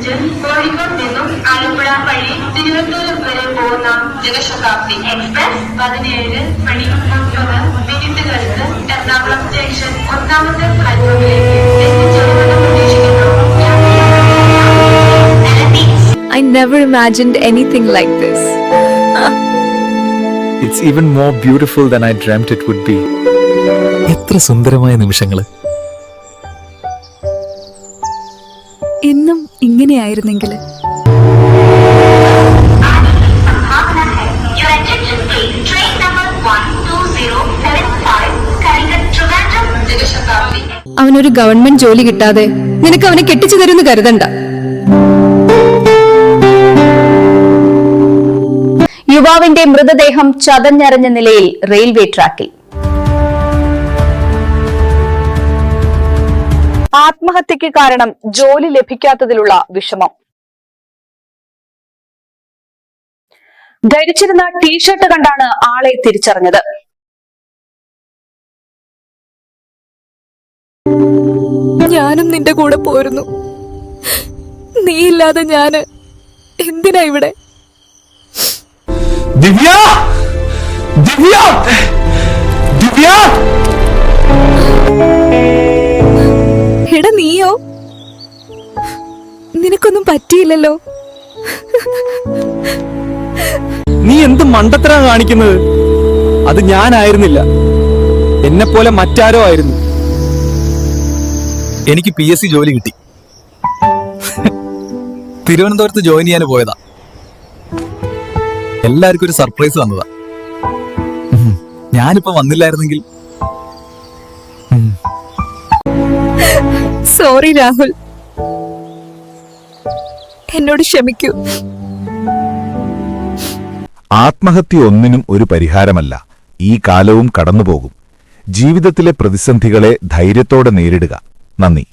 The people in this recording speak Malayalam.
കോഴിക്കോട് നിന്നും ആലപ്പുഴ വഴി തിരുവനന്തപുരം വരെ പോകുന്ന ജനശതാബ്ദി എക്സ്പ്രസ് 17:30 എറണാകുളം സ്റ്റേഷൻ ഒന്നാമത്തെ പ്ലാറ്റ്ഫോമിലേക്ക് എത്തിച്ചേരുമെന്ന് പ്രതീക്ഷിക്കുന്നു. I never imagined anything like this. It's even more beautiful than I dreamt it would be. എത്ര സുന്ദരമായ നിമിഷങ്ങള്. എന്നും ഇങ്ങനെയായിരുന്നെങ്കിൽ. അവനൊരു ഗവൺമെന്റ് ജോലി കിട്ടാതെ നിനക്ക് അവനെ കെട്ടിച്ചു തരുമെന്ന് കരുതണ്ട. യുവാവിന്റെ മൃതദേഹം ചതഞ്ഞരഞ്ഞ നിലയിൽ റെയിൽവേ ട്രാക്കിൽ. ആത്മഹത്യക്ക് കാരണം ജോലി ലഭിക്കാത്തതിലുള്ള വിഷമം. ധരിച്ചിരുന്ന ടീഷർട്ട് കണ്ടാണ് ആളെ തിരിച്ചറിഞ്ഞത്. ഞാനും നിന്റെ കൂടെ പോരുന്നു. നീയില്ലാതെ ഞാന് എന്തിനാ ഇവിടെ? ദിവ്യ! ദിവ്യ! ദിവ്യ! എടാ നീയോ? നിനക്കൊന്നും പറ്റിയില്ലല്ലോ. നീ എന്ത് മണ്ടത്തരാ കാണിക്കുന്നത്? അത് ഞാനായിരുന്നില്ല, എന്നെ പോലെ മറ്റാരോ ആയിരുന്നു. എനിക്ക് PSC ജോലി കിട്ടി. തിരുവനന്തപുരത്ത് ജോയിൻ ചെയ്യാൻ പോയതാ. എല്ലാവർക്കും ഒരു സർപ്രൈസ് വന്നതാ. ഞാനിപ്പോ വന്നില്ലായിരുന്നെങ്കിൽ. സോറി രാഹുൽ, എന്നോട് ക്ഷമിക്കൂ. ആത്മഹത്യ ഒന്നിനും ഒരു പരിഹാരമല്ല. ഈ കാലവും കടന്നുപോകും. ജീവിതത്തിലെ പ്രതിസന്ധികളെ ധൈര്യത്തോടെ നേരിടുക. നന്ദി.